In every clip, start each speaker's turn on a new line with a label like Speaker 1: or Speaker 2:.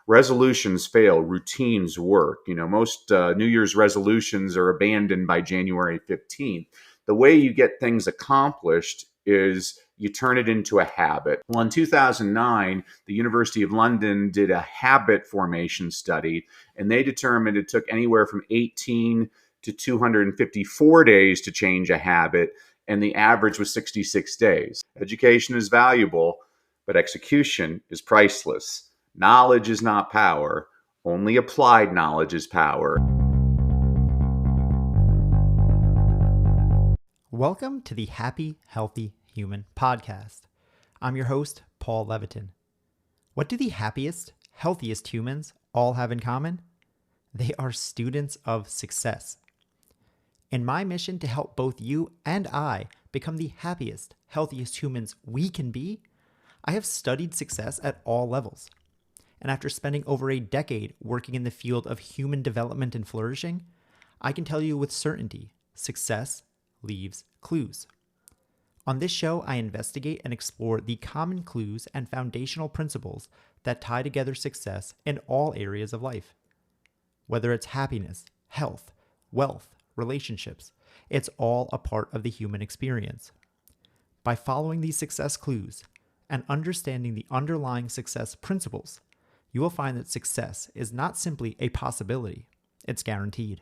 Speaker 1: Resolutions fail, routines work. Most New Year's resolutions are abandoned by January 15th. The way you get things accomplished is you turn it into a habit. Well, in 2009, the University of London did a habit formation study, and they determined it took anywhere from 18 to 254 days to change a habit, and the average was 66 days. Education is valuable, but execution is priceless. Knowledge is not power. Only applied knowledge is power.
Speaker 2: Welcome to the Happy, Healthy Human podcast. I'm your host, Paul Levitin. What do the happiest, healthiest humans all have in common? They are students of success. In my mission to help both you and I become the happiest, healthiest humans we can be, I have studied success at all levels. And after spending over a decade working in the field of human development and flourishing, I can tell you with certainty, success leaves clues. On this show, I investigate and explore the common clues and foundational principles that tie together success in all areas of life. Whether it's happiness, health, wealth, relationships, it's all a part of the human experience. By following these success clues and understanding the underlying success principles, you will find that success is not simply a possibility, it's guaranteed.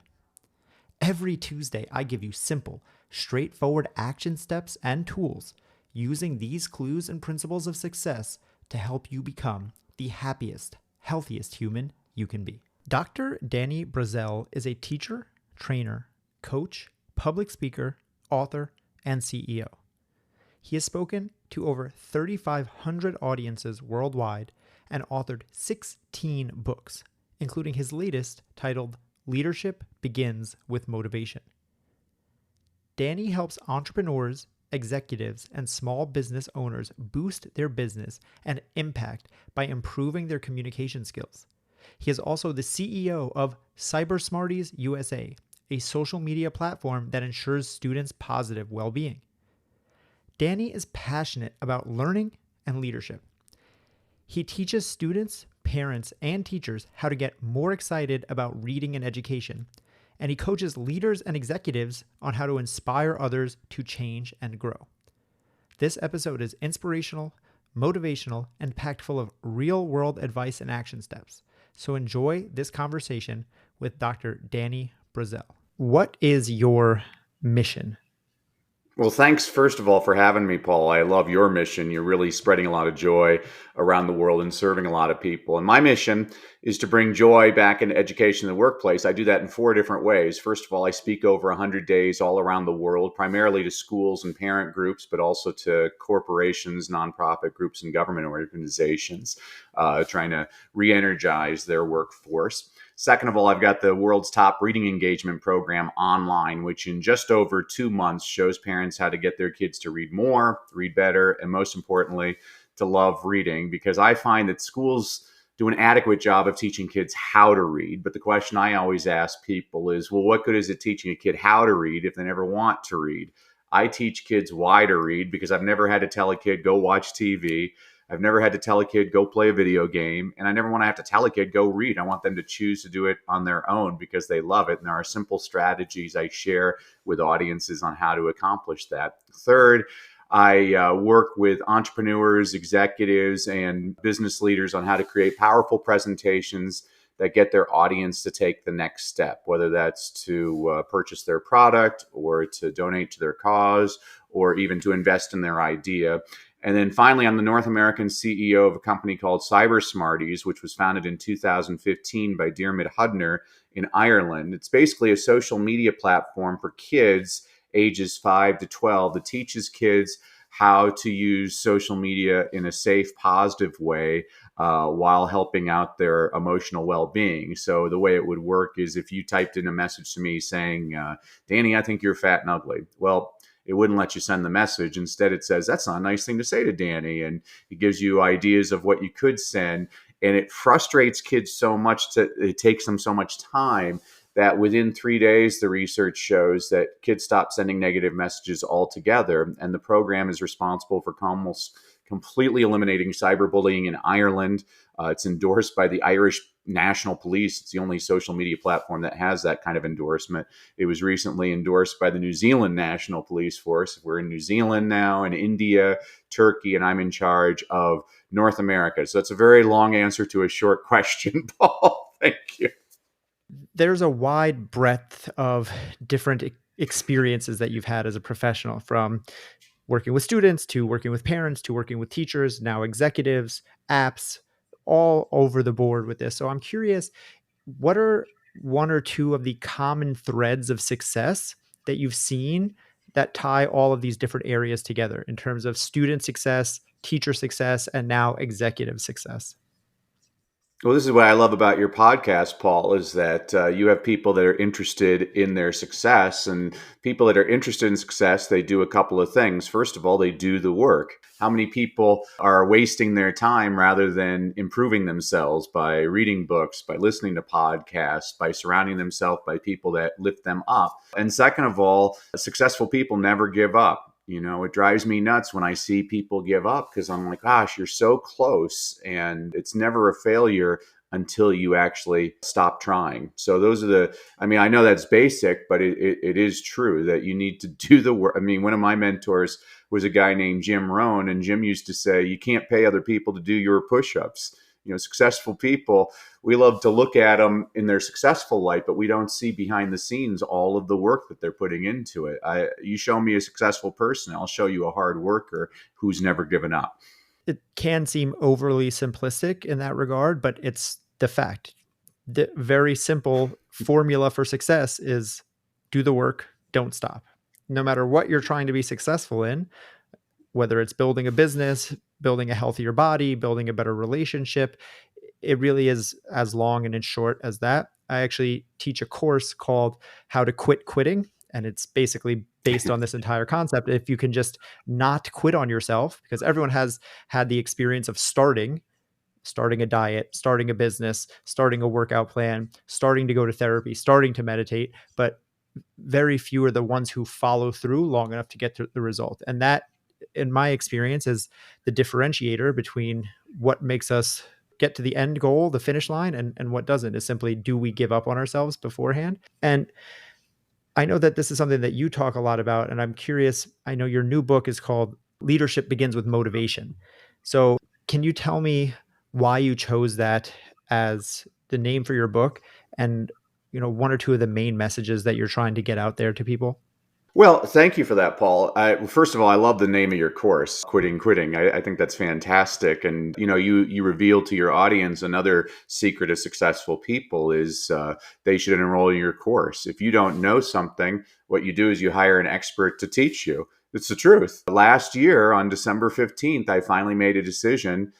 Speaker 2: Every Tuesday, I give you simple, straightforward action steps and tools using these clues and principles of success to help you become the happiest, healthiest human you can be. Dr. Danny Brassell is a teacher, trainer, coach, public speaker, author, and CEO. He has spoken to over 3,500 audiences worldwide and authored 16 books, including his latest titled Leadership Begins with Motivation. Danny helps entrepreneurs, executives, and small business owners boost their business and impact by improving their communication skills. He is also the CEO of Cybersmarties USA, a social media platform that ensures students' positive well-being. Danny is passionate about learning and leadership. He teaches students, parents, and teachers how to get more excited about reading and education, and he coaches leaders and executives on how to inspire others to change and grow. This episode is inspirational, motivational, and packed full of real-world advice and action steps. So enjoy this conversation with Dr. Danny Brassell. What is your mission?
Speaker 1: Well, thanks, first of all, for having me, Paul. I love your mission. You're really spreading a lot of joy around the world and serving a lot of people. And my mission is to bring joy back into education in the workplace. I do that in 4 different ways. First of all, I speak over 100 days all around the world, primarily to schools and parent groups, but also to corporations, nonprofit groups, and government organizations, trying to re-energize their workforce. Second of all, I've got the world's top reading engagement program online, which in just over 2 months shows parents how to get their kids to read more, read better, and most importantly, to love reading, because I find that schools do an adequate job of teaching kids how to read. But the question I always ask people is, well, what good is it teaching a kid how to read if they never want to read? I teach kids why to read because I've never had to tell a kid, go watch TV. I've never had to tell a kid, go play a video game. And I never want to have to tell a kid, go read. I want them to choose to do it on their own because they love it. And there are simple strategies I share with audiences on how to accomplish that. Third, I work with entrepreneurs, executives, and business leaders on how to create powerful presentations that get their audience to take the next step, whether that's to purchase their product or to donate to their cause or even to invest in their idea. And then finally, I'm the North American CEO of a company called Cybersmarties, which was founded in 2015 by Diarmuid Hudner in Ireland. It's basically a social media platform for kids ages 5 to 12 that teaches kids how to use social media in a safe, positive way while helping out their emotional well-being. So the way it would work is if you typed in a message to me saying, Danny, I think you're fat and ugly. Well, it wouldn't let you send the message. Instead, it says, that's not a nice thing to say to Danny. And it gives you ideas of what you could send. And it frustrates kids so much, it takes them so much time that within 3 days, the research shows that kids stop sending negative messages altogether. And the program is responsible for almost completely eliminating cyberbullying in Ireland. It's endorsed by the Irish National Police. It's the only social media platform that has that kind of endorsement. It was recently endorsed by the New Zealand National Police Force. We're in New Zealand now, and India, Turkey, and I'm in charge of North America. So that's a very long answer to a short question, Paul. Thank you.
Speaker 2: There's a wide breadth of different experiences that you've had as a professional, from working with students to working with parents to working with teachers, now executives, apps, all over the board with this. So I'm curious, what are one or two of the common threads of success that you've seen that tie all of these different areas together in terms of student success, teacher success, and now executive success?
Speaker 1: Well, this is what I love about your podcast, Paul, is that you have people that are interested in their success, and people that are interested in success, they do a couple of things. First of all, they do the work. How many people are wasting their time rather than improving themselves by reading books, by listening to podcasts, by surrounding themselves by people that lift them up? And second of all, successful people never give up. It drives me nuts when I see people give up, because I'm like, gosh, you're so close, and it's never a failure until you actually stop trying. So I know that's basic, but it is true that you need to do the work. I mean, one of my mentors was a guy named Jim Rohn, and Jim used to say, you can't pay other people to do your push-ups. Successful people, we love to look at them in their successful light, but we don't see behind the scenes all of the work that they're putting into it. You show me a successful person, I'll show you a hard worker who's never given up.
Speaker 2: It can seem overly simplistic in that regard, but it's the fact. The very simple formula for success is do the work, don't stop. No matter what you're trying to be successful in, whether it's building a business, building a healthier body, building a better relationship, it really is as long and as short as that. I actually teach a course called How to Quit Quitting, and it's basically based on this entire concept. If you can just not quit on yourself, because everyone has had the experience of starting a diet, starting a business, starting a workout plan, starting to go to therapy, starting to meditate, but very few are the ones who follow through long enough to get to the result. And that, in my experience, is the differentiator between what makes us get to the end goal, the finish line, and what doesn't, is simply, do we give up on ourselves beforehand? And I know that this is something that you talk a lot about, and I'm curious, I know your new book is called Leadership Begins with Motivation. So can you tell me why you chose that as the name for your book, and one or two of the main messages that you're trying to get out there to people?
Speaker 1: Well, thank you for that, Paul. First of all, I love the name of your course, Quitting. I think that's fantastic. And, you reveal to your audience another secret of successful people is they should enroll in your course. If you don't know something, what you do is you hire an expert to teach you. It's the truth. Last year, on December 15th, I finally made a decision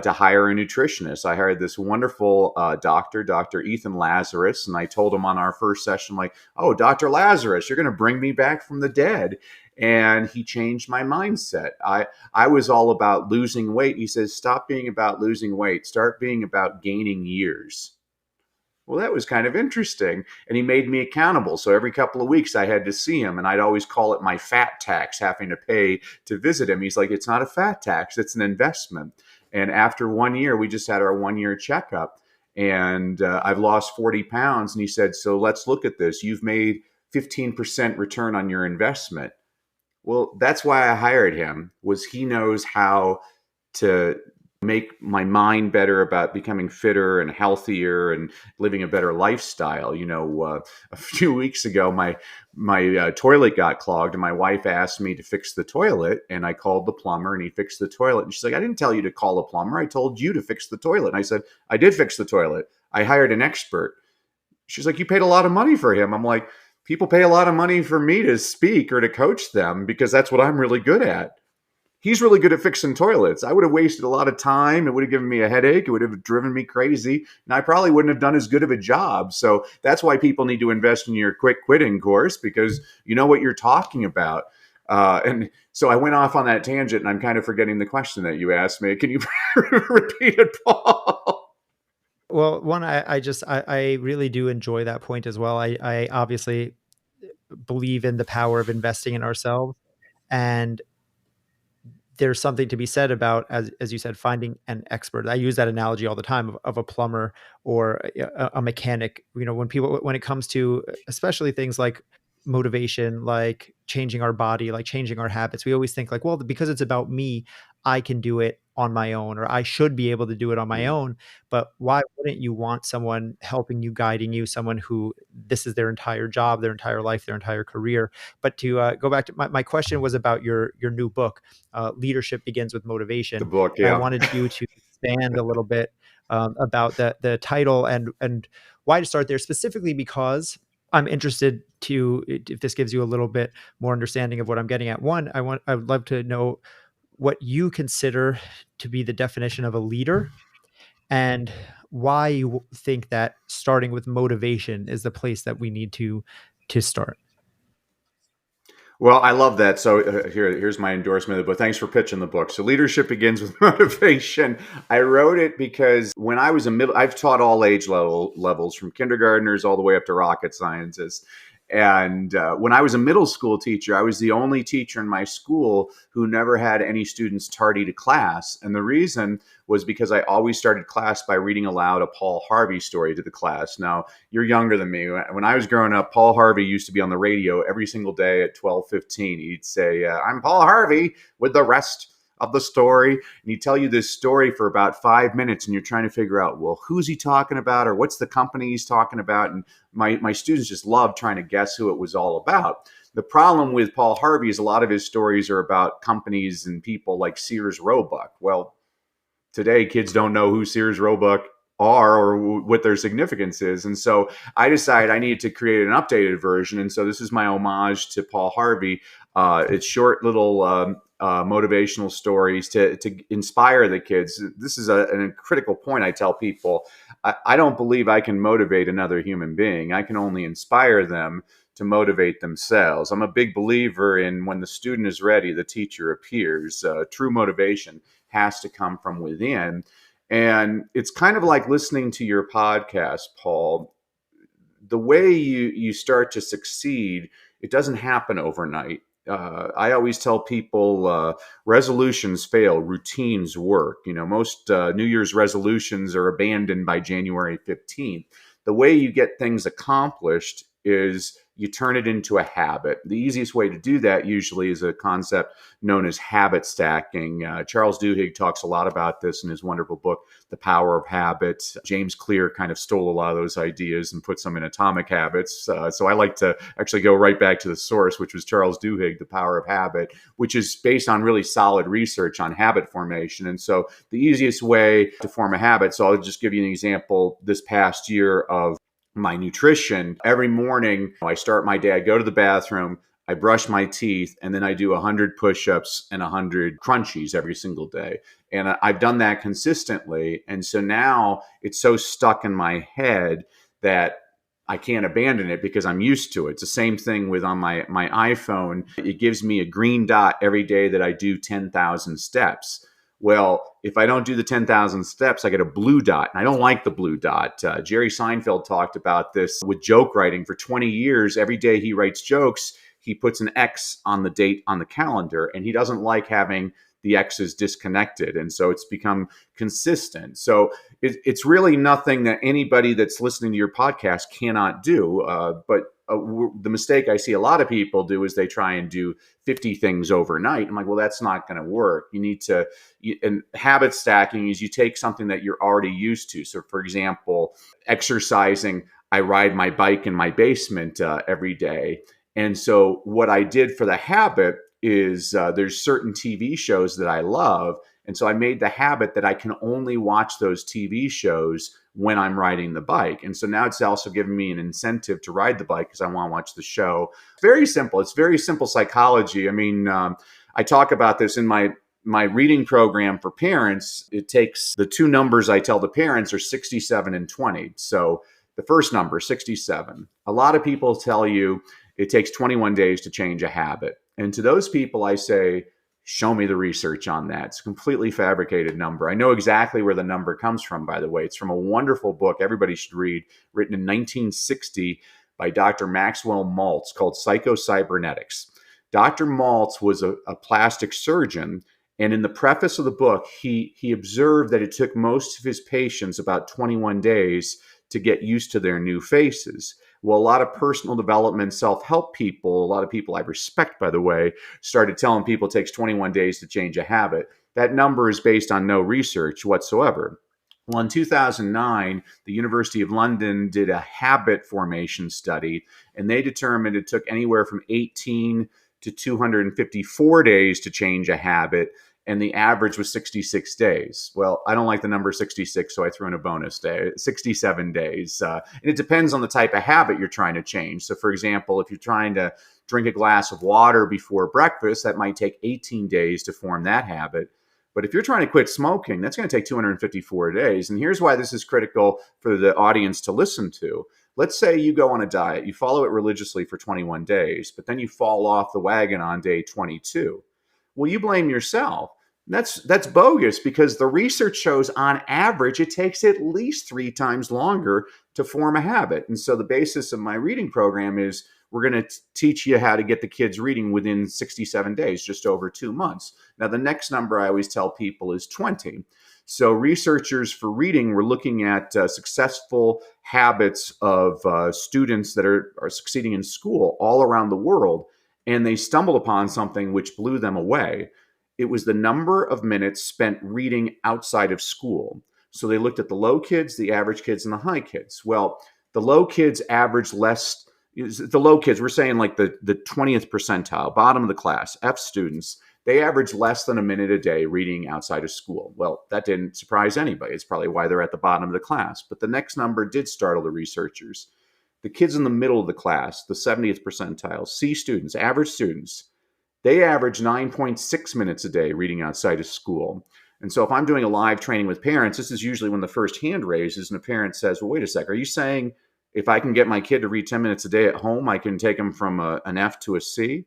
Speaker 1: to hire a nutritionist. I hired this wonderful doctor, Dr. Ethan Lazarus, and I told him on our first session, like, oh, Dr. Lazarus, you're going to bring me back from the dead. And he changed my mindset. I was all about losing weight. He says, stop being about losing weight. Start being about gaining years. Well, that was kind of interesting. And he made me accountable. So every couple of weeks I had to see him, and I'd always call it my fat tax, having to pay to visit him. He's like, it's not a fat tax, it's an investment. And after 1 year, we just had our 1 year checkup, and I've lost 40 pounds. And he said, so let's look at this. You've made 15% return on your investment. Well, that's why I hired him, was he knows how to make my mind better about becoming fitter and healthier and living a better lifestyle. A few weeks ago, my toilet got clogged, and my wife asked me to fix the toilet, and I called the plumber, and he fixed the toilet. And she's like, I didn't tell you to call a plumber. I told you to fix the toilet. And I said, I did fix the toilet. I hired an expert. She's like, you paid a lot of money for him. I'm like, people pay a lot of money for me to speak or to coach them because that's what I'm really good at. He's really good at fixing toilets. I would have wasted a lot of time. It would have given me a headache. It would have driven me crazy. And I probably wouldn't have done as good of a job. So that's why people need to invest in your Quick Quitting course, because you know what you're talking about. And so I went off on that tangent, and I'm kind of forgetting the question that you asked me. Can you repeat it, Paul?
Speaker 2: Well, one, I really do enjoy that point as well. I obviously believe in the power of investing in ourselves. And there's something to be said about, as you said, finding an expert. I use that analogy all the time of a plumber or a mechanic. When it comes to especially things like motivation, like changing our body, like changing our habits, we always think like, well, because it's about me, I can do it on my own, or I should be able to do it on my own. But why wouldn't you want someone helping you, guiding you, someone who this is their entire job, their entire life, their entire career? But to go back to my question was about your new book, Leadership Begins with
Speaker 1: The
Speaker 2: Motivation.
Speaker 1: book,
Speaker 2: And I
Speaker 1: yeah.
Speaker 2: wanted you to expand a little bit about the title and why to start there, specifically because I'm interested to, if this gives you a little bit more understanding of what I'm getting at. One, I would love to know what you consider to be the definition of a leader, and why you think that starting with motivation is the place that we need to start.
Speaker 1: Well, I love that. So here's my endorsement of the book. Thanks for pitching the book. So Leadership Begins with Motivation. I wrote it because when I was I've taught all age levels from kindergartners all the way up to rocket scientists. And when I was a middle school teacher, I was the only teacher in my school who never had any students tardy to class. And the reason was because I always started class by reading aloud a Paul Harvey story to the class. Now, you're younger than me. When I was growing up, Paul Harvey used to be on the radio every single day at 12:15. He'd say, "I'm Paul Harvey with the rest of the story." And he'd tell you this story for about 5 minutes, and you're trying to figure out, well, who's he talking about, or what's the company he's talking about? And my students just loved trying to guess who it was all about. The problem with Paul Harvey is a lot of his stories are about companies and people like Sears Roebuck. Well, today kids don't know who Sears Roebuck are or what their significance is. And so I decided I needed to create an updated version. And so this is my homage to Paul Harvey. It's short little motivational stories to inspire the kids. This is a critical point I tell people. I don't believe I can motivate another human being. I can only inspire them to motivate themselves. I'm a big believer in when the student is ready, the teacher appears. True motivation has to come from within. And it's kind of like listening to your podcast, Paul. The way you start to succeed, it doesn't happen overnight. I always tell people resolutions fail, routines work. Most New Year's resolutions are abandoned by January 15th. The way you get things accomplished is you turn it into a habit. The easiest way to do that usually is a concept known as habit stacking. Charles Duhigg talks a lot about this in his wonderful book, The Power of Habit. James Clear kind of stole a lot of those ideas and put some in Atomic Habits. So I like to actually go right back to the source, which was Charles Duhigg, The Power of Habit, which is based on really solid research on habit formation. And so the easiest way to form a habit, so I'll just give you an example this past year of my nutrition. Every morning, I start my day, I go to the bathroom, I brush my teeth, and then I do 100 push-ups and 100 crunchies every single day. And I've done that consistently. And so now it's so stuck in my head that I can't abandon it because I'm used to it. It's the same thing with on my iPhone. It gives me a green dot every day that I do 10,000 steps. Well, if I don't do the 10,000 steps, I get a blue dot. And I don't like the blue dot. Jerry Seinfeld talked about this with joke writing. For 20 years, every day he writes jokes, he puts an X on the date on the calendar. And he doesn't like having the X's disconnected. And so it's become consistent. So it's really nothing that anybody that's listening to your podcast cannot do. But the mistake I see a lot of people do is they try and do 50 things overnight. I'm like, well, that's not going to work. You need to, and habit stacking is you take something that you're already used to. So for example, exercising, I ride my bike in my basement every day. And so what I did for the habit is there's certain TV shows that I love. And so I made the habit that I can only watch those TV shows when I'm riding the bike. And so now it's also given me an incentive to ride the bike because I want to watch the show. It's very simple. It's very simple psychology. I mean, I talk about this in my reading program for parents. It takes the two numbers I tell the parents are 67 and 20. So the first number, 67. A lot of people tell you it takes 21 days to change a habit. And to those people, I say, show me the research on that. It's a completely fabricated number. I know exactly where the number comes from, by the way. It's from a wonderful book everybody should read, written in 1960 by Dr. Maxwell Maltz called Psychocybernetics. Dr. Maltz was a plastic surgeon, And in the preface of the book, he observed that it took most of his patients about 21 days to get used to their new faces. Well, a lot of personal development, self-help people, a lot of people I respect, by the way, started telling people it takes 21 days to change a habit. That number is based on no research whatsoever. Well, in 2009, the University of London did a habit formation study, and they determined it took anywhere from 18 to 254 days to change a habit, and the average was 66 days. Well, I don't like the number 66, so I threw in a bonus day, 67 days. And it depends on the type of habit you're trying to change. So, for example, if you're trying to drink a glass of water before breakfast, that might take 18 days to form that habit. But if you're trying to quit smoking, that's going to take 254 days. And here's why this is critical for the audience to listen to. Let's say you go on a diet, you follow it religiously for 21 days, but then you fall off the wagon on day 22. Well, you blame yourself. That's bogus, because the research shows on average it takes at least 3 times longer to form a habit. And so the basis of my reading program is we're going to teach you how to get the kids reading within 67 days, just over 2 months. Now, the next number I always tell people is 20. So researchers for reading were looking at successful habits of students that are succeeding in school all around the world, and they stumbled upon something which blew them away. It was the number of minutes spent reading outside of school. So they looked at the low kids, the average kids, and the high kids. Well, the low kids average less. The low kids, we're saying like the 20th percentile, bottom of the class, F students, they average less than a minute a day reading outside of school. Well, that didn't surprise anybody. It's probably why they're at the bottom of the class. But the next number did startle the researchers. The kids in the middle of the class, the 70th percentile, C students, average students, they average 9.6 minutes a day reading outside of school. And so if I'm doing a live training with parents, this is usually when the first hand raises and a parent says, well, wait a sec, are you saying if I can get my kid to read 10 minutes a day at home, I can take them from an F to a C?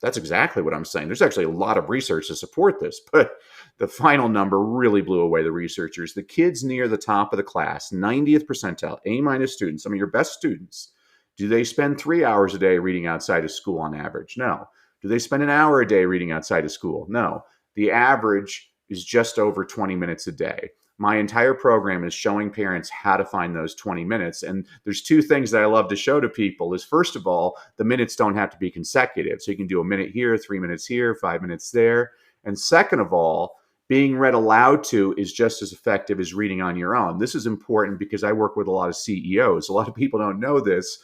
Speaker 1: That's exactly what I'm saying. There's actually a lot of research to support this, but the final number really blew away the researchers. The kids near the top of the class, 90th percentile, A-minus students, some of your best students, do they spend 3 hours a day reading outside of school on average? No. Do they spend an hour a day reading outside of school? No. The average is just over 20 minutes a day. My entire program is showing parents how to find those 20 minutes. And there's two things that I love to show to people is, first of all, the minutes don't have to be consecutive. So you can do a minute here, 3 minutes here, 5 minutes there. And second of all, being read aloud to is just as effective as reading on your own. This is important because I work with a lot of CEOs. A lot of people don't know this.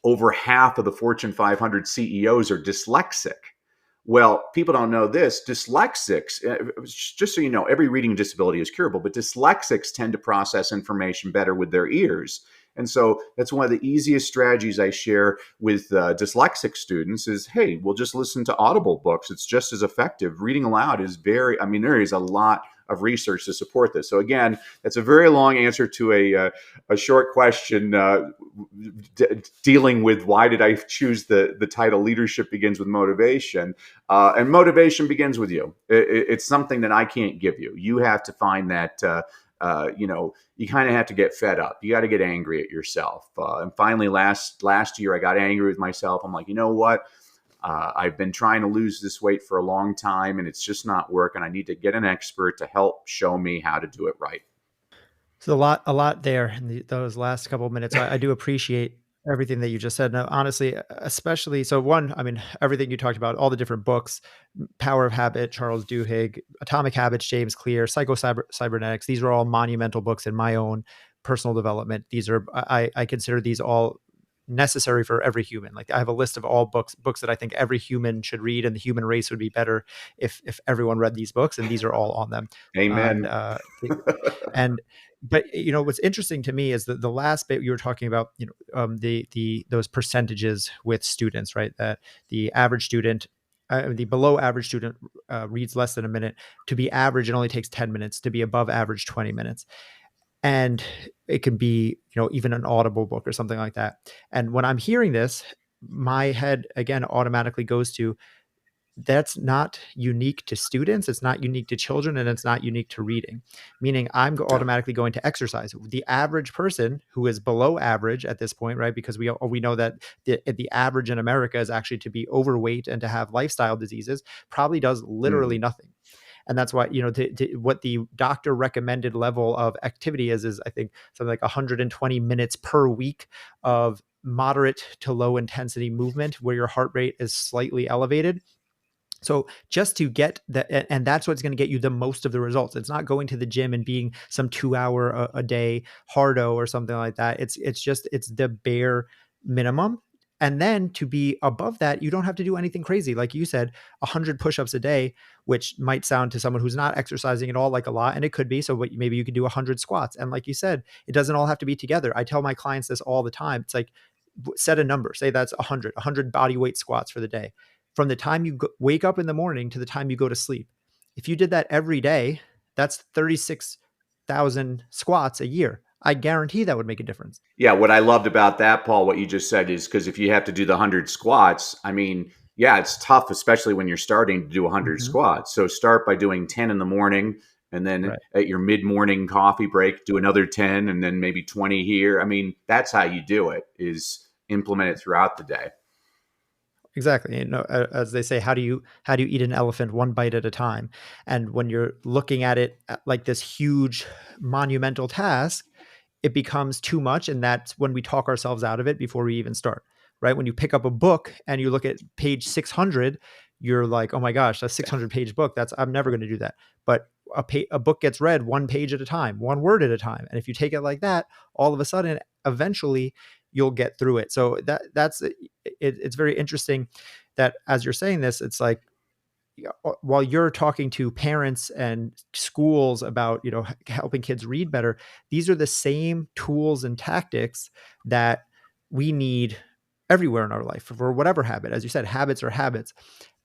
Speaker 1: Over half of the Fortune 500 CEOs are dyslexic. Well, people don't know this. Dyslexics, just so you know, every reading disability is curable, but dyslexics tend to process information better with their ears. And so that's one of the easiest strategies I share with dyslexic students is, hey, we'll just listen to Audible books. It's just as effective. Reading aloud is there is a lot of research to support this. So again, that's a very long answer to a short question dealing with why did I choose the title Leadership Begins with Motivation. And motivation begins with you. It's something that I can't give you. You have to find that, you kind of have to get fed up. You got to get angry at yourself. And finally, last year, I got angry with myself. I'm like, you know what? I've been trying to lose this weight for a long time, and it's just not working. I need to get an expert to help show me how to do it right.
Speaker 2: So a lot there in those last couple of minutes. I do appreciate everything that you just said. Now, honestly, especially, so one, I mean, everything you talked about, all the different books, Power of Habit, Charles Duhigg, Atomic Habits, James Clear, Cybernetics. These are all monumental books in my own personal development. These are, I consider these all necessary for every human. Like I have a list of all books that I think every human should read, and the human race would be better if everyone read these books, and these are all on them.
Speaker 1: Amen.
Speaker 2: And but what's interesting to me is that the last bit you were talking about, the those percentages with students, right? That the average student, the below average student reads less than a minute. To be average, it only takes 10 minutes. To be above average, 20 minutes. And it can be, even an Audible book or something like that. And when I'm hearing this, my head again automatically goes to, that's not unique to students. It's not unique to children, and it's not unique to reading. Meaning I'm automatically going to exercise. The average person who is below average at this point, right? Because we know that the average in America is actually to be overweight and to have lifestyle diseases, probably does literally nothing. And that's why, what the doctor recommended level of activity is I think something like 120 minutes per week of moderate to low intensity movement where your heart rate is slightly elevated. So just to get that, and that's what's going to get you the most of the results. It's not going to the gym and being some 2 hour a day hardo or something like that. It's the bare minimum. And then to be above that, you don't have to do anything crazy. Like you said, 100 push-ups a day, which might sound to someone who's not exercising at all like a lot, and it could be. So maybe you could do 100 squats. And like you said, it doesn't all have to be together. I tell my clients this all the time. It's like, set a number, say that's 100 body weight squats for the day from the time you wake up in the morning to the time you go to sleep. If you did that every day, that's 36,000 squats a year. I guarantee that would make a difference.
Speaker 1: Yeah, what I loved about that, Paul, what you just said is because if you have to do the 100 squats, I mean, yeah, it's tough, especially when you're starting to do 100 squats. So start by doing 10 in the morning, and then at your mid-morning coffee break, do another 10, and then maybe 20 here. I mean, that's how you do it, is implement it throughout the day.
Speaker 2: Exactly. As they say, how do you eat an elephant one bite at a time? And when you're looking at it like this huge monumental task, it becomes too much. And that's when we talk ourselves out of it before we even start, right? When you pick up a book and you look at page 600, you're like, oh my gosh, that's 600-page book. I'm never going to do that. But a book gets read one page at a time, one word at a time. And if you take it like that, all of a sudden, eventually you'll get through it. So it's very interesting that as you're saying this, it's like, while you're talking to parents and schools about, helping kids read better, these are the same tools and tactics that we need everywhere in our life for whatever habit. As you said, habits are habits.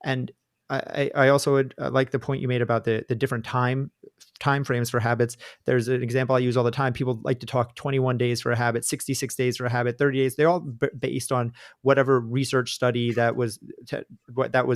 Speaker 2: And I also would like the point you made about the different time frames for habits. There's an example I use all the time. People like to talk 21 days for a habit, 66 days for a habit, 30 days. They're all based on whatever research study that was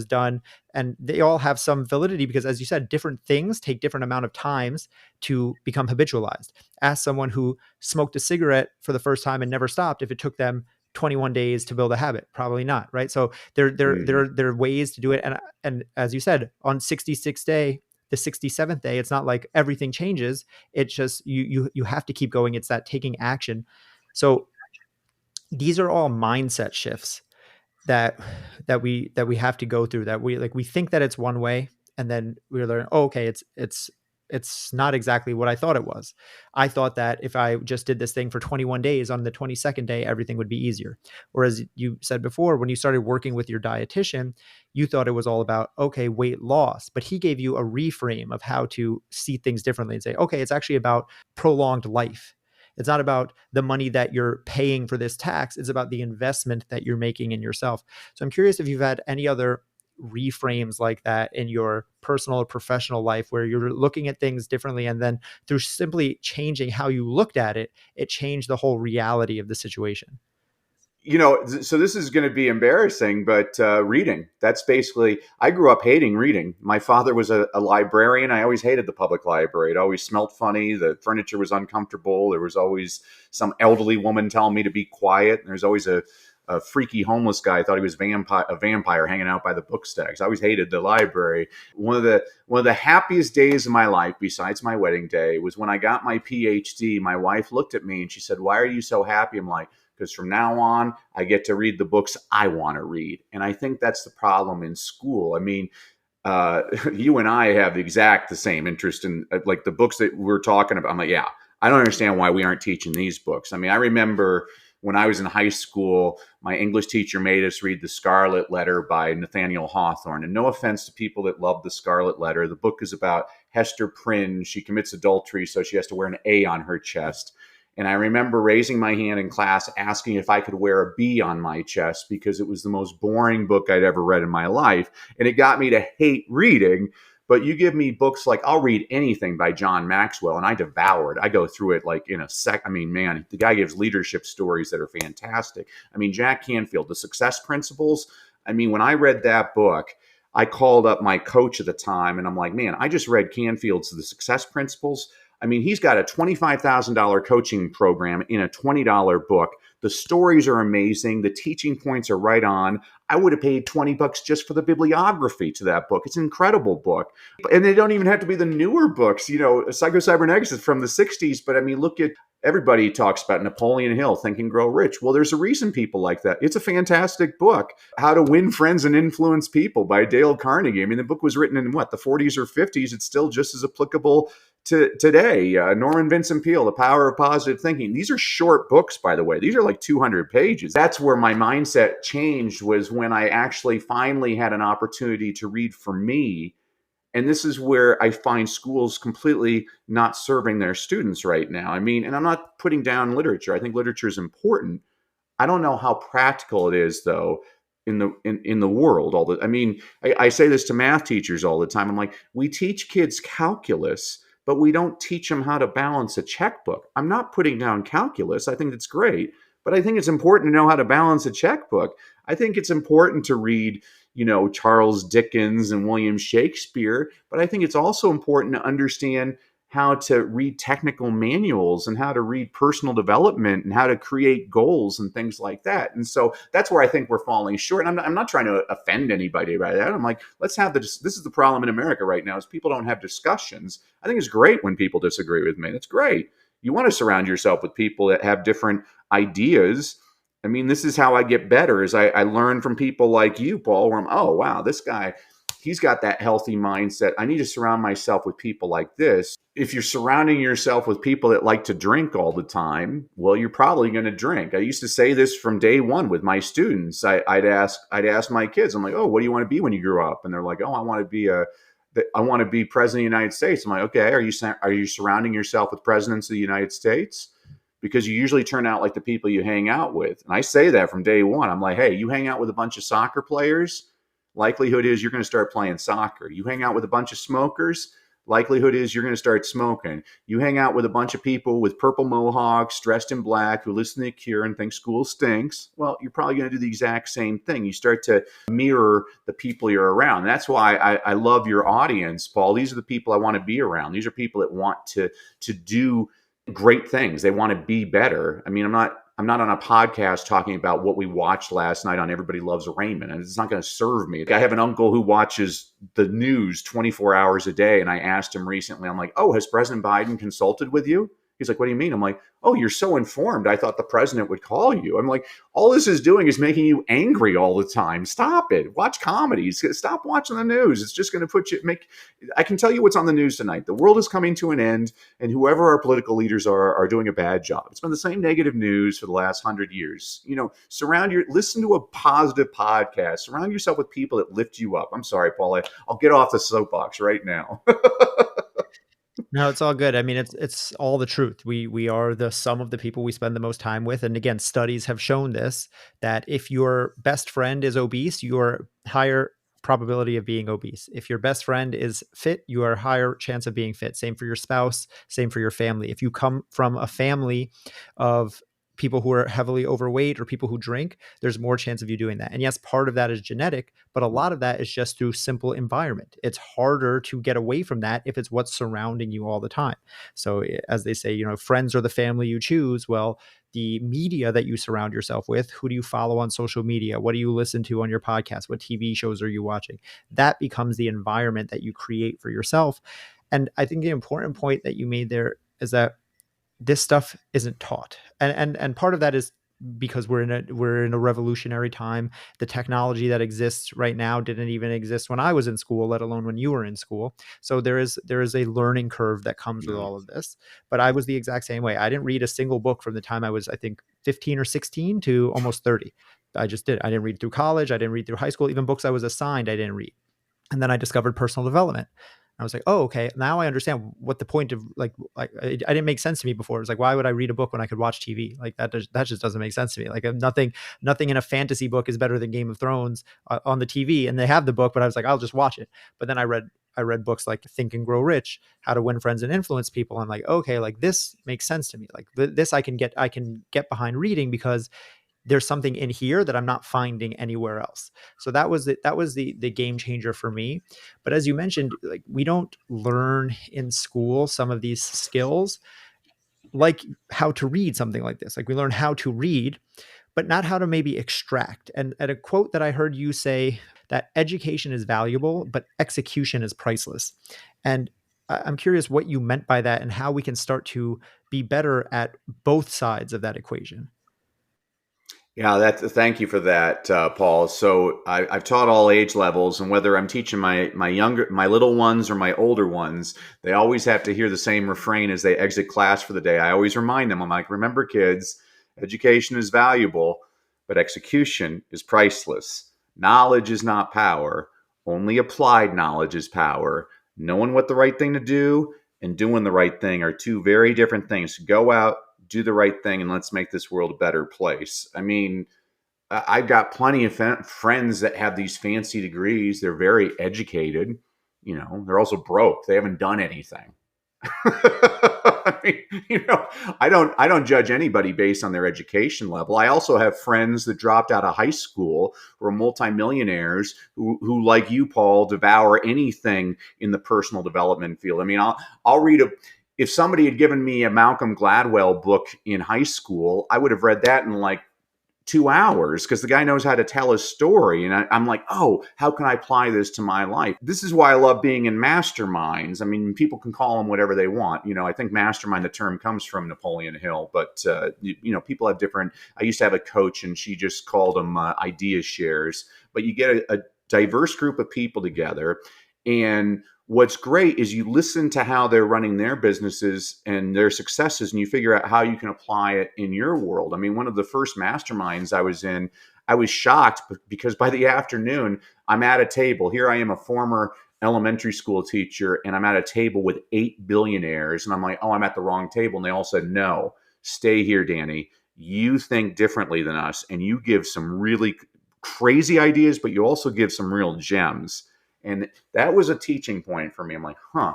Speaker 2: done. And they all have some validity because, as you said, different things take different amount of times to become habitualized. Ask someone who smoked a cigarette for the first time and never stopped if it took them 21 days to build a habit. Probably not, right? So there are ways to do it. And as you said, on 66th day, the 67th day, it's not like everything changes. It's just you have to keep going. It's that taking action. So these are all mindset shifts that we have to go through, that we think that it's one way, and then we learn, oh, okay, it's not exactly what I thought it was. I thought that if I just did this thing for 21 days, on the 22nd day, everything would be easier. Or as you said before, when you started working with your dietitian, you thought it was all about, okay, weight loss, but he gave you a reframe of how to see things differently and say, okay, it's actually about prolonged life. It's not about the money that you're paying for this tax. It's about the investment that you're making in yourself. So I'm curious if you've had any other reframes like that in your personal or professional life where you're looking at things differently, and then through simply changing how you looked at it, it changed the whole reality of the situation.
Speaker 1: So this is going to be embarrassing, but reading, that's basically, I grew up hating reading. My father was a librarian. I always hated the public library. It always smelled funny. The furniture was uncomfortable. There was always some elderly woman telling me to be quiet. And there's always a freaky homeless guy. I thought he was a vampire hanging out by the book stacks. I always hated the library. One of the happiest days of my life, besides my wedding day, was when I got my PhD. My wife looked at me and she said, "Why are you so happy?" I'm like, because from now on, I get to read the books I want to read. And I think that's the problem in school. I mean, you and I have the same interest in like the books that we're talking about. I'm like, yeah, I don't understand why we aren't teaching these books. I mean, I remember when I was in high school, my English teacher made us read The Scarlet Letter by Nathaniel Hawthorne. And no offense to people that love The Scarlet Letter, the book is about Hester Prynne. She commits adultery, so she has to wear an A on her chest. And I remember raising my hand in class, asking if I could wear a B on my chest because it was the most boring book I'd ever read in my life. And it got me to hate reading. But you give me books like, I'll read anything by John Maxwell, and I devour it. I go through it like in a sec. I mean, man, the guy gives leadership stories that are fantastic. I mean, Jack Canfield, The Success Principles. I mean, when I read that book, I called up my coach at the time, and I'm like, man, I just read Canfield's The Success Principles. I mean, he's got a $25,000 coaching program in a $20 book The stories are amazing. The teaching points are right on. I would have paid $20 just for the bibliography to that book. It's an incredible book. And they don't even have to be the newer books. Psycho-Cybernetics is from the 60s, but I mean, look at everybody talks about Napoleon Hill, Think and Grow Rich. Well, there's a reason people like that. It's a fantastic book. How to Win Friends and Influence People by Dale Carnegie. I mean, the book was written in what, the 40s or 50s. It's still just as applicable to today. Norman Vincent Peale, The Power of Positive Thinking. These are short books, by the way. These are like 200 pages. That's where my mindset changed, was when I actually finally had an opportunity to read for me. And this is where I find schools completely not serving their students right now. I mean, and I'm not putting down literature. I think literature is important. I don't know how practical it is, though, in the world. I say this to math teachers all the time. I'm like, we teach kids calculus, but we don't teach them how to balance a checkbook. I'm not putting down calculus. I think it's great, but I think it's important to know how to balance a checkbook. I think it's important to read, Charles Dickens and William Shakespeare, but I think it's also important to understand how to read technical manuals and how to read personal development and how to create goals and things like that. And so that's where I think we're falling short. And I'm not trying to offend anybody by that. I'm like, let's have this is the problem in America right now, is people don't have discussions. I think it's great when people disagree with me. That's great. You want to surround yourself with people that have different ideas. I mean, this is how I get better, is I learn from people like you, Paul, where oh, wow, this guy, he's got that healthy mindset. I need to surround myself with people like this. If you're surrounding yourself with people that like to drink all the time, well, you're probably going to drink. I used to say this from day one with my students. I'd ask my kids, I'm like, oh, what do you want to be when you grow up? And they're like, oh, I want to be president of the United States. I'm like, okay, are you surrounding yourself with presidents of the United States? Because you usually turn out like the people you hang out with. And I say that from day one. I'm like, hey, you hang out with a bunch of soccer players, likelihood is you're going to start playing soccer. You hang out with a bunch of smokers, likelihood is you're going to start smoking. You hang out with a bunch of people with purple mohawks, dressed in black, who listen to Cure and think school stinks. Well, you're probably going to do the exact same thing. You start to mirror the people you're around. That's why I love your audience, Paul. These are the people I want to be around. These are people that want to do great things. They want to be better. I mean, I'm not on a podcast talking about what we watched last night on Everybody Loves Raymond, and it's not going to serve me. I have an uncle who watches the news 24 hours a day, and I asked him recently, I'm like, oh, has President Biden consulted with you? He's like, what do you mean? I'm like, oh, you're so informed. I thought the president would call you. I'm like, all this is doing is making you angry all the time. Stop it. Watch comedies. Stop watching the news. It's just going to I can tell you what's on the news tonight. The world is coming to an end, and whoever our political leaders are doing a bad job. It's been the same negative news for the last 100 years. Listen to a positive podcast. Surround yourself with people that lift you up. I'm sorry, Paul. I'll get off the soapbox right now.
Speaker 2: No, it's all good. I mean, it's all the truth. We are the sum of the people we spend the most time with. And again, studies have shown this, that if your best friend is obese, you're higher probability of being obese. If your best friend is fit, you are higher chance of being fit. Same for your spouse, same for your family. If you come from a family of people who are heavily overweight or people who drink, there's more chance of you doing that. And yes, part of that is genetic, but a lot of that is just through simple environment. It's harder to get away from that if it's what's surrounding you all the time. So as they say, friends are the family you choose. Well, the media that you surround yourself with, who do you follow on social media? What do you listen to on your podcast? What TV shows are you watching? That becomes the environment that you create for yourself. And I think the important point that you made there is that this stuff isn't taught. And part of that is because we're in a revolutionary time. The technology that exists right now didn't even exist when I was in school, let alone when you were in school. So there is a learning curve that comes with all of this. But I was the exact same way. I didn't read a single book from the time I was, I think, 15 or 16 to almost 30. I just did. I didn't read through college. I didn't read through high school. Even books I was assigned, I didn't read. And then I discovered personal development. I was like, oh, okay. Now I understand what the point of I didn't make sense to me before. It was like, why would I read a book when I could watch TV? Like that just doesn't make sense to me. Like nothing in a fantasy book is better than Game of Thrones on the TV. And they have the book, but I was like, I'll just watch it. But then I read books like Think and Grow Rich, How to Win Friends and Influence People. I'm like, okay, like this makes sense to me. Like this I can get behind reading because there's something in here that I'm not finding anywhere else. So that was the game changer for me. But as you mentioned, like we don't learn in school some of these skills. like how to read something like this. Like we learn how to read, but not how to maybe extract. And a quote that I heard you say, that education is valuable, but execution is priceless. And I'm curious what you meant by that and how we can start to be better at both sides of that equation.
Speaker 1: Yeah, thank you for that, Paul. So I've taught all age levels, and whether I'm teaching my little ones or my older ones, they always have to hear the same refrain as they exit class for the day. I always remind them, I'm like, remember, kids, education is valuable, but execution is priceless. Knowledge is not power. Only applied knowledge is power. Knowing what the right thing to do and doing the right thing are two very different things. Go out, do the right thing, and let's make this world a better place. I mean, I've got plenty of friends that have these fancy degrees. They're very educated. They're also broke. They haven't done anything. I mean, I don't judge anybody based on their education level. I also have friends that dropped out of high school who are multimillionaires who like you, Paul, devour anything in the personal development field. I mean, I'll read if somebody had given me a Malcolm Gladwell book in high school, I would have read that in like 2 hours because the guy knows how to tell his story. And I'm like, oh, how can I apply this to my life? This is why I love being in masterminds. I mean, people can call them whatever they want. I think mastermind, the term comes from Napoleon Hill, but people have different. I used to have a coach and she just called them idea shares, but you get a diverse group of people together. And what's great is you listen to how they're running their businesses and their successes, and you figure out how you can apply it in your world. I mean, one of the first masterminds I was in, I was shocked because by the afternoon, I'm at a table. Here I am, a former elementary school teacher, and I'm at a table with 8 billionaires. And I'm like, oh, I'm at the wrong table. And they all said, no, stay here, Danny. You think differently than us, and you give some really crazy ideas, but you also give some real gems. And that was a teaching point for me. I'm like, huh,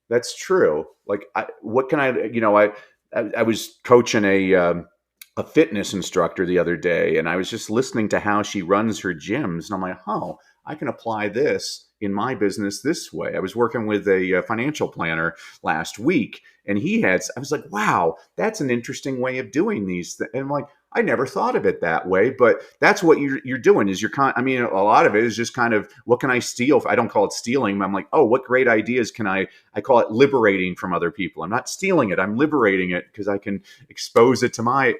Speaker 1: that's true. Like, what can I was coaching a fitness instructor the other day, and I was just listening to how she runs her gyms. And I'm like, oh, I can apply this in my business this way. I was working with a financial planner last week, and I was like, wow, that's an interesting way of doing these. And I'm like, I never thought of it that way, but that's what you're doing is I mean, a lot of it is just kind of, what can I steal? I don't call it stealing. I'm like, oh, what great ideas can I call it liberating from other people. I'm not stealing it. I'm liberating it because I can expose it to my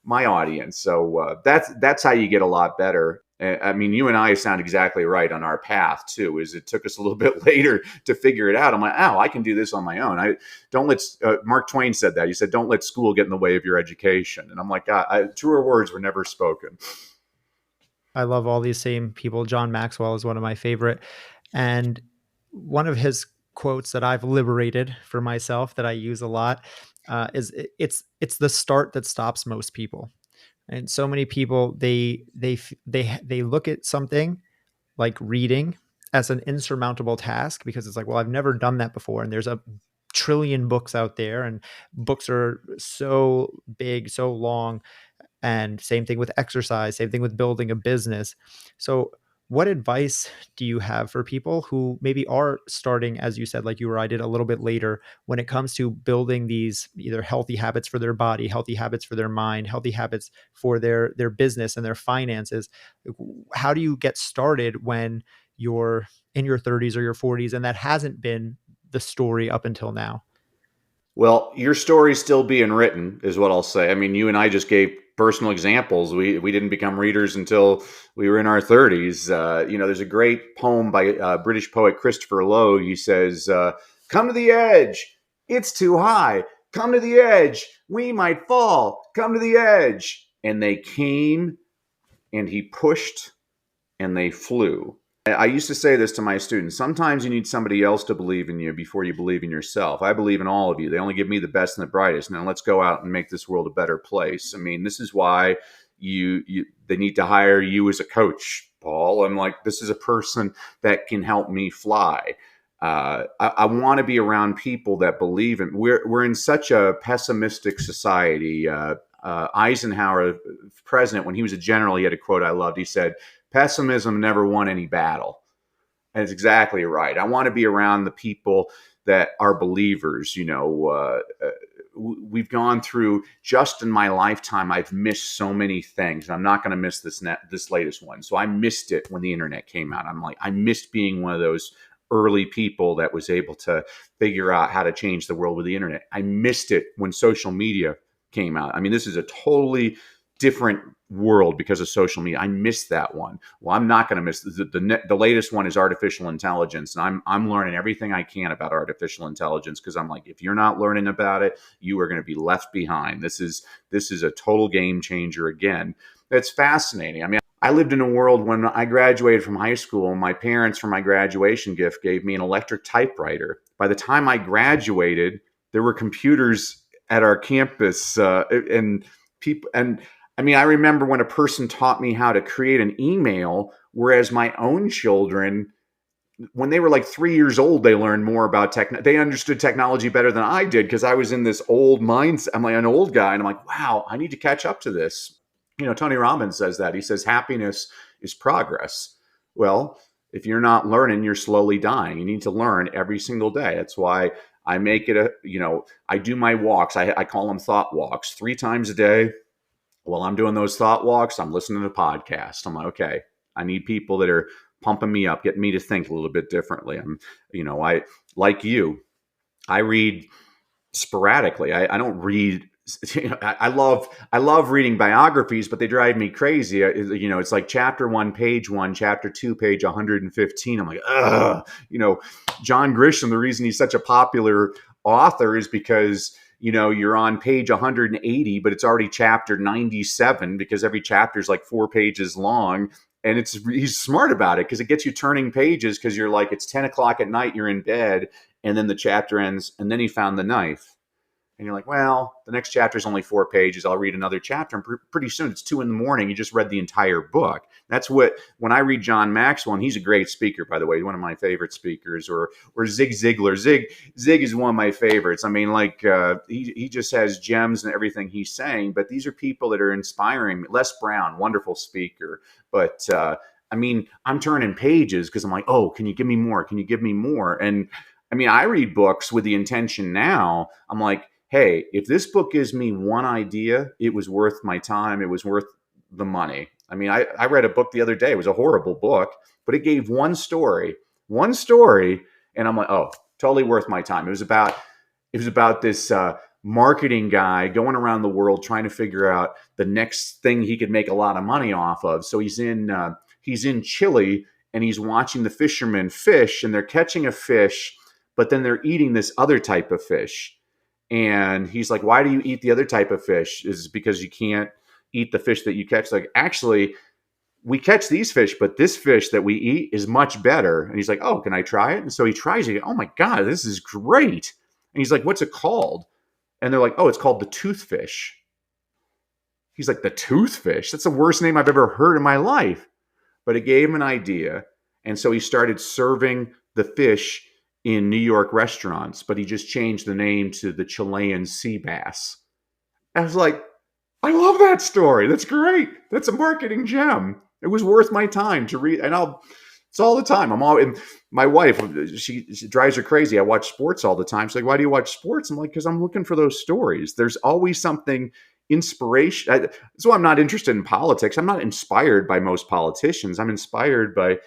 Speaker 1: audience. So that's how you get a lot better. I mean, you and I sound exactly right on our path too. Is it took us a little bit later to figure it out. I'm like, oh, I can do this on my own. I don't let. Mark Twain said that. He said, "Don't let school get in the way of your education." And I'm like, truer words were never spoken.
Speaker 2: I love all these same people. John Maxwell is one of my favorite. And one of his quotes that I've liberated for myself that I use a lot is it's the start that stops most people. And so many people they look at something like reading as an insurmountable task because it's like, well, I've never done that before, and there's a trillion books out there, and books are so big, so long. And same thing with exercise, same thing with building a business. So what advice do you have for people who maybe are starting, as you said, like you or I did, a little bit later, when it comes to building these either healthy habits for their body, healthy habits for their mind, healthy habits for their business and their finances? How do you get started when you're in your 30s or your 40s and that hasn't been the story up until now?
Speaker 1: Well, your story's still being written, is what I'll say. I mean, you and I just gave personal examples. We didn't become readers until we were in our 30s. There's a great poem by British poet Christopher Lowe. He says, "Come to the edge. It's too high. Come to the edge. We might fall. Come to the edge." And they came, and he pushed, and they flew. I used to say this to my students. Sometimes you need somebody else to believe in you before you believe in yourself. I believe in all of you. They only give me the best and the brightest. Now let's go out and make this world a better place. I mean, this is why they need to hire you as a coach, Paul. I'm like, this is a person that can help me fly. I want to be around people that believe in. We're in such a pessimistic society. Eisenhower, president, when he was a general, he had a quote I loved. He said, "Pessimism never won any battle." And it's exactly right. I want to be around the people that are believers. we've gone through, just in my lifetime, I've missed so many things. I'm not going to miss this latest one. So I missed it when the internet came out. I'm like, I missed being one of those early people that was able to figure out how to change the world with the internet. I missed it when social media came out. I mean, this is a totally different world because of social media. I missed that one. Well, I'm not going to miss the latest one is artificial intelligence, and I'm learning everything I can about artificial intelligence, because I'm like, if you're not learning about it, you are going to be left behind. This is a total game changer again. It's fascinating. I mean, I lived in a world when I graduated from high school. My parents, for my graduation gift, gave me an electric typewriter. By the time I graduated, there were computers at our campus, and people. And I mean, I remember when a person taught me how to create an email, whereas my own children, when they were like 3 years old, they learned more about tech. They understood technology better than I did, because I was in this old mindset. I'm like an old guy, and I'm like, wow, I need to catch up to this. Tony Robbins says that. He says happiness is progress. Well, if you're not learning, you're slowly dying. You need to learn every single day. That's why I make it I do my walks. I call them thought walks 3 times a day. While I'm doing those thought walks, I'm listening to podcasts. I'm like, okay, I need people that are pumping me up, getting me to think a little bit differently. I like you, I read sporadically. I don't read. I love reading biographies, but they drive me crazy. It's like chapter 1, page 1, chapter 2, page 115. I'm like, ugh. John Grisham. The reason he's such a popular author is because you're on page 180, but it's already chapter 97, because every chapter is like 4 pages long. And he's smart about it, because it gets you turning pages, because you're like, it's 10 o'clock at night, you're in bed, and then the chapter ends, and then he found the knife. And you're like, well, the next chapter is only 4 pages. I'll read another chapter. And pretty soon it's 2 a.m. You just read the entire book. That's when I read John Maxwell, and he's a great speaker, by the way, one of my favorite speakers, or Zig Ziglar. Zig is one of my favorites. I mean, like, he just has gems in everything he's saying, but these are people that are inspiring me. Les Brown, wonderful speaker. But, I mean, I'm turning pages because I'm like, oh, can you give me more? Can you give me more? And I mean, I read books with the intention now. I'm like, hey, if this book gives me one idea, it was worth my time. It was worth the money. I mean, I read a book the other day. It was a horrible book, but it gave one story, and I'm like, oh, totally worth my time. It was about this marketing guy going around the world trying to figure out the next thing he could make a lot of money off of. So he's in Chile, and he's watching the fishermen fish, and they're catching a fish, but then they're eating this other type of fish. And he's like, why do you eat the other type of fish? Is it because you can't eat the fish that you catch? Like, actually, we catch these fish, but this fish that we eat is much better. And he's like, oh, can I try it? And so he tries it. Oh my God, this is great. And he's like, what's it called? And they're like, oh, it's called the toothfish. He's like, the toothfish? That's the worst name I've ever heard in my life. But it gave him an idea. And so he started serving the fish in New York restaurants, but he just changed the name to the Chilean sea bass. I was like, I love that story. That's great. That's a marketing gem. It was worth my time to read. And it's all the time. My wife, she drives her crazy. I watch sports all the time. She's like, why do you watch sports? I'm like, because I'm looking for those stories. There's always something inspiration. That's why I'm not interested in politics. I'm not inspired by most politicians. I'm inspired by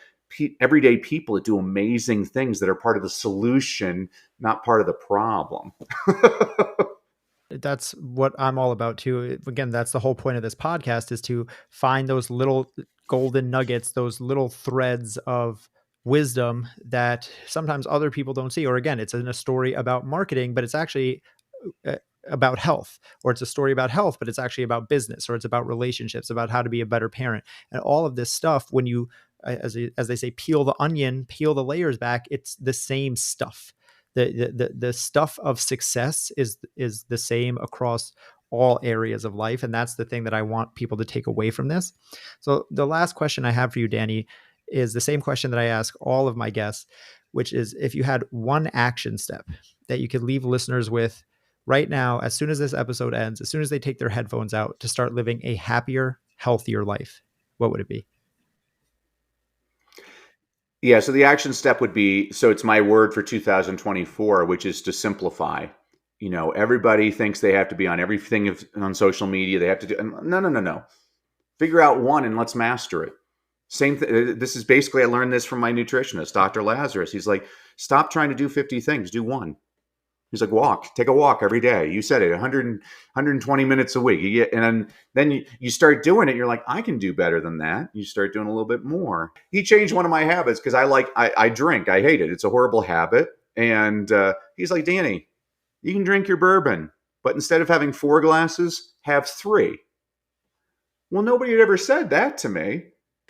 Speaker 1: everyday people that do amazing things that are part of the solution, not part of the problem.
Speaker 2: That's what I'm all about too. Again, that's the whole point of this podcast, is to find those little golden nuggets, those little threads of wisdom that sometimes other people don't see. Or again, it's in a story about marketing, but it's actually about health, or it's a story about health, but it's actually about business, or it's about relationships, about how to be a better parent. And all of this stuff, when you, as they say, peel the onion, peel the layers back, it's the same stuff. The stuff of success is the same across all areas of life. And that's the thing that I want people to take away from this. So the last question I have for you, Danny, is the same question that I ask all of my guests, which is, if you had one action step that you could leave listeners with right now, as soon as this episode ends, as soon as they take their headphones out, to start living a happier, healthier life, what would it be?
Speaker 1: Yeah, so the action step would be, so it's my word for 2024, which is to simplify. Everybody thinks they have to be on everything on social media. They have to do. No, no, no, no. Figure out one and let's master it. Same thing. This is basically, I learned this from my nutritionist, Dr. Lazarus. He's like, stop trying to do 50 things, do one. He's like, take a walk every day. You said it, 120 minutes a week. You get, and then you start doing it. You're like, I can do better than that. You start doing a little bit more. He changed one of my habits because I drink. I hate it. It's a horrible habit. And he's like, Danny, you can drink your bourbon, but instead of having 4 glasses, have 3. Well, nobody had ever said that to me.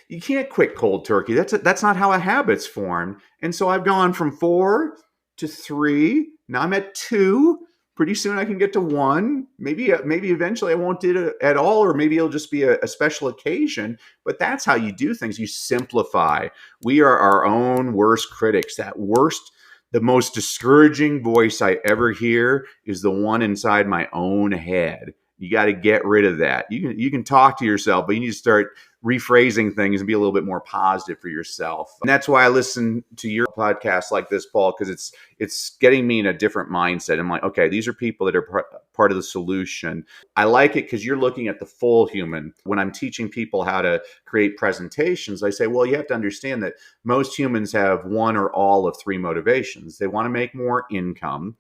Speaker 1: You can't quit cold turkey. That's not how a habit's formed. And so I've gone from 4 to 3. Now I'm at 2. Pretty soon I can get to 1. Maybe eventually I won't do it at all, or maybe it'll just be a special occasion. But that's how you do things. You simplify. We are our own worst critics. The most discouraging voice I ever hear is the one inside my own head. You got to get rid of that. You can talk to yourself, but you need to start rephrasing things and be a little bit more positive for yourself. And that's why I listen to your podcast like this, Paul, because it's getting me in a different mindset. I'm like, okay, these are people that are part of the solution. I like it because you're looking at the full human. When I'm teaching people how to create presentations, I say, well, you have to understand that most humans have one or all of 3 motivations. They want to make more income.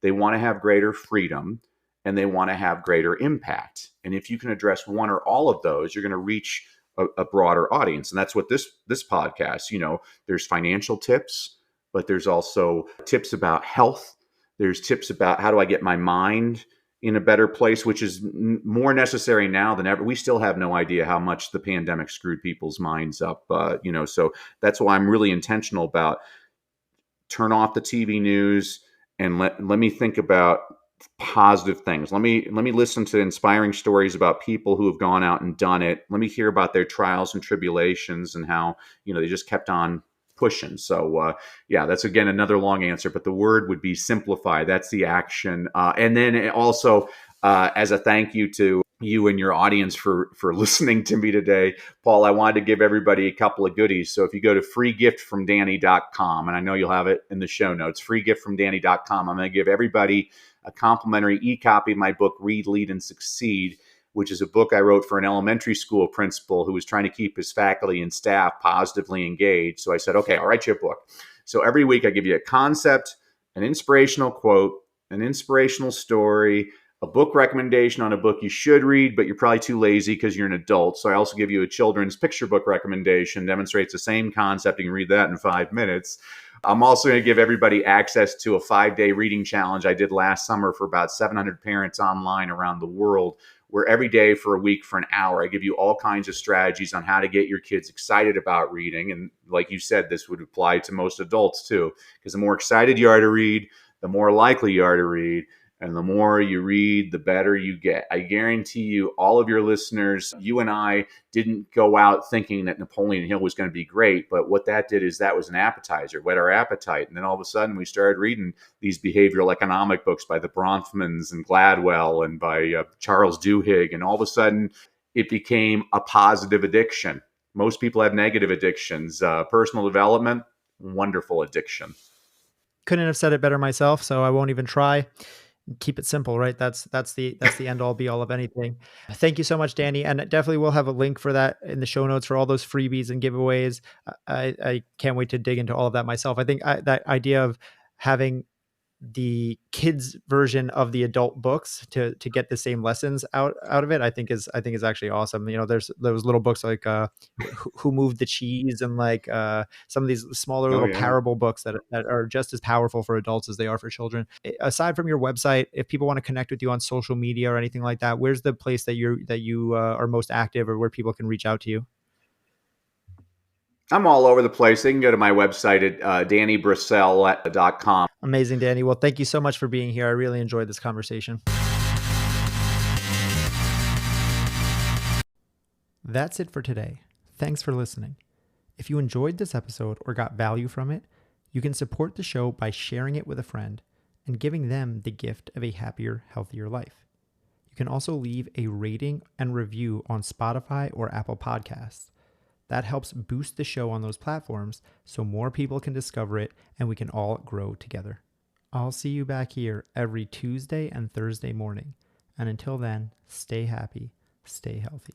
Speaker 1: They want to have greater freedom. And they want to have greater impact. And if you can address one or all of those, you're going to reach a broader audience. And that's what this podcast, there's financial tips, but there's also tips about health. There's tips about how do I get my mind in a better place, which is more necessary now than ever. We still have no idea how much the pandemic screwed people's minds up, so that's why I'm really intentional about turn off the TV news and let me think about positive things. Let me listen to inspiring stories about people who have gone out and done it. Let me hear about their trials and tribulations and how, they just kept on pushing. So that's again another long answer, but the word would be simplify. That's the action. And then also as a thank you to you and your audience for listening to me today, Paul, I wanted to give everybody a couple of goodies. So if you go to freegiftfromdanny.com, and I know you'll have it in the show notes, freegiftfromdanny.com, I'm going to give everybody a complimentary e-copy of my book, Read, Lead, and Succeed, which is a book I wrote for an elementary school principal who was trying to keep his faculty and staff positively engaged. So I said, okay, I'll write you a book. So every week I give you a concept, an inspirational quote, an inspirational story, a book recommendation on a book you should read, but you're probably too lazy because you're an adult. So I also give you a children's picture book recommendation, demonstrates the same concept. You can read that in 5 minutes. I'm also going to give everybody access to a 5-day reading challenge I did last summer for about 700 parents online around the world, where every day for a week for an hour, I give you all kinds of strategies on how to get your kids excited about reading. And like you said, this would apply to most adults too, because the more excited you are to read, the more likely you are to read. And the more you read, the better you get. I guarantee you, all of your listeners, you and I didn't go out thinking that Napoleon Hill was going to be great. But what that did is that was an appetizer, whet our appetite. And then all of a sudden we started reading these behavioral economic books by the Bronfmans and Gladwell and by Charles Duhigg. And all of a sudden it became a positive addiction. Most people have negative addictions. Personal development, wonderful addiction.
Speaker 2: Couldn't have said it better myself, so I won't even try. Keep it simple, right? That's the end all be all of anything. Thank you so much, Danny. And definitely we'll have a link for that in the show notes for all those freebies and giveaways. I can't wait to dig into all of that myself. I think that idea of having the kids version of the adult books to get the same lessons out of it, I think is actually awesome. There's those little books like Who Moved the Cheese, and like some of these smaller little parable books that are just as powerful for adults as they are for children. Aside from your website, if people want to connect with you on social media or anything like that, where's the place that you are most active, or where people can reach out to you?
Speaker 1: I'm all over the place. They can go to my website at dannybrassell.com.
Speaker 2: Amazing, Danny. Well, thank you so much for being here. I really enjoyed this conversation. That's it for today. Thanks for listening. If you enjoyed this episode or got value from it, you can support the show by sharing it with a friend and giving them the gift of a happier, healthier life. You can also leave a rating and review on Spotify or Apple Podcasts. That helps boost the show on those platforms so more people can discover it and we can all grow together. I'll see you back here every Tuesday and Thursday morning. And until then, stay happy, stay healthy.